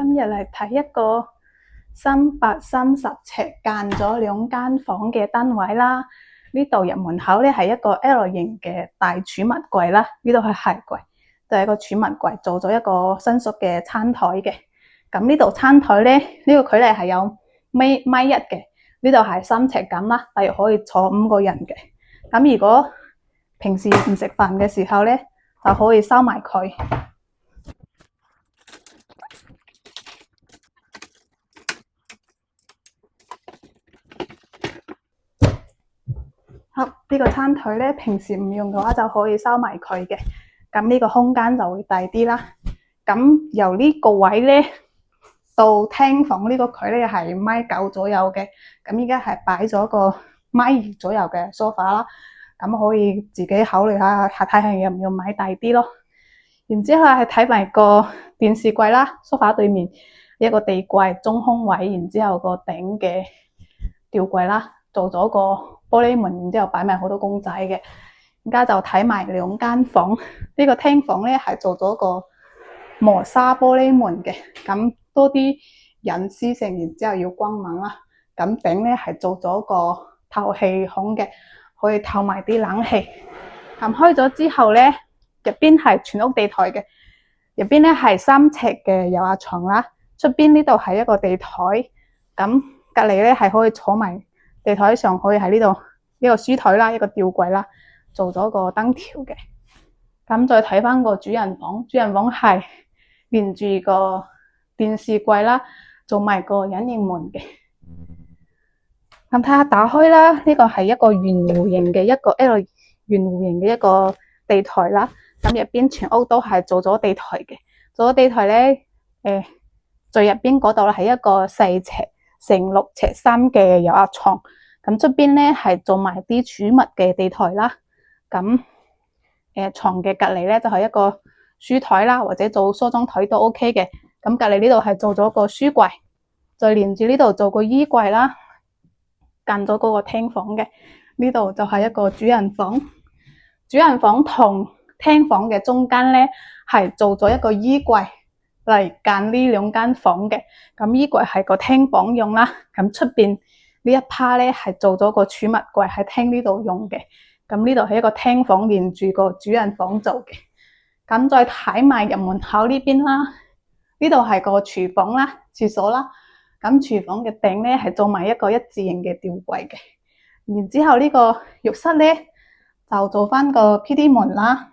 今日嚟睇一個330尺間咗2間房嘅單位啦。呢度入門口咧係一個 L 型嘅大儲物櫃啦，呢度係鞋櫃，就係一個儲物櫃，做咗一個伸縮嘅餐台嘅。咁呢度餐台咧，呢個距離係有米一嘅，呢度係3尺咁啦，大約可以坐5個人嘅。咁如果平時唔食飯嘅時候咧，就可以收埋佢。好，呢個餐台咧，平時唔用嘅話就可以收埋佢嘅。咁呢個空間就會大啲啦。咁由呢個位咧到廳房呢個距離係1.9米左右嘅。咁依家係擺咗個1.2米左右嘅 sofa 啦。咁可以自己考慮下睇下要唔要買大啲咯。然之後係睇埋個電視櫃啦，sofa對面一個地櫃中空位，然之後個頂嘅吊櫃啦，做咗個玻璃門，然之後擺埋好多公仔嘅。而家就睇埋2間房，呢個廳房咧係做咗個磨砂玻璃門嘅，咁多啲隱私性，然之後要光猛啦。咁頂咧係做咗個透氣孔嘅，可以透埋啲冷氣。撳開咗之後咧，入邊係全屋地台嘅，入邊咧係3尺嘅有下床啦，出邊呢度係一個地台，咁隔籬咧係可以坐埋地台上，可以喺呢度一個書台啦，一個吊櫃啦，做咗個燈條嘅。咁再睇翻個主人房，主人房係連住個電視櫃啦，做埋個隱形門嘅。咁睇下打開啦，呢個係一個圓弧形嘅一個 L 圓弧形嘅一個地台啦。咁入邊全屋都係做咗地台嘅，做咗地台咧，最入邊嗰度咧係一個4尺乘6尺3嘅有壓床。咁出邊咧係做埋啲儲物嘅地台啦。咁床嘅隔籬咧就係一個書台啦，或者做梳妝台都 OK 嘅。咁隔籬呢度係做咗個書櫃，再連住呢度做個衣櫃啦，間咗嗰個廳房嘅。呢度就係一個主人房，主人房同廳房嘅中間咧係做咗一個衣櫃嚟間呢2間房嘅。咁衣櫃係個廳房用啦，咁出邊呢一 part 咧係做咗個儲物櫃喺廳呢度用嘅。咁呢度係一個廳房連住個主人房做嘅。咁再睇埋入門口呢邊啦，呢度係個廚房啦、廁所啦。咁廚房嘅頂咧係做埋一個1字形嘅吊櫃嘅。然之後呢個浴室咧就做翻個 PD 門啦。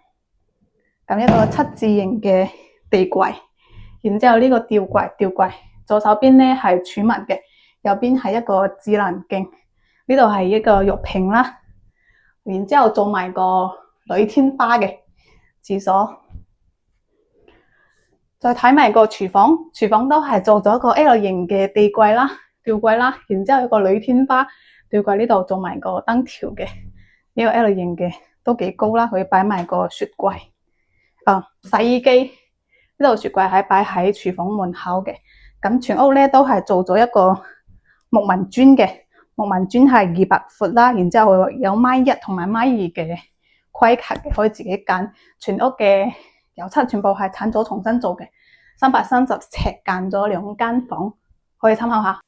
咁一個7字形嘅地櫃。然之後呢個吊櫃左手邊咧係儲物嘅，右邊係一個智能鏡。呢度係一個浴屏啦。然之後做埋個鋁天花嘅廁所。再睇埋個廚房，廚房都係做咗個 L 型嘅地櫃啦、吊櫃啦。然之後有個鋁天花，吊櫃呢度做埋個燈條嘅。呢個 L 型嘅都幾高啦，可以擺埋個雪櫃。洗衣機呢度雪櫃係擺喺廚房門口嘅。咁全屋咧都係做咗一個木紋磚嘅，木紋磚係200闊啦，然之後有1.1米同埋1.2米嘅規格嘅，可以自己揀。全屋嘅油漆全部係鏟咗重新做嘅，330尺間咗2間房，可以參考下。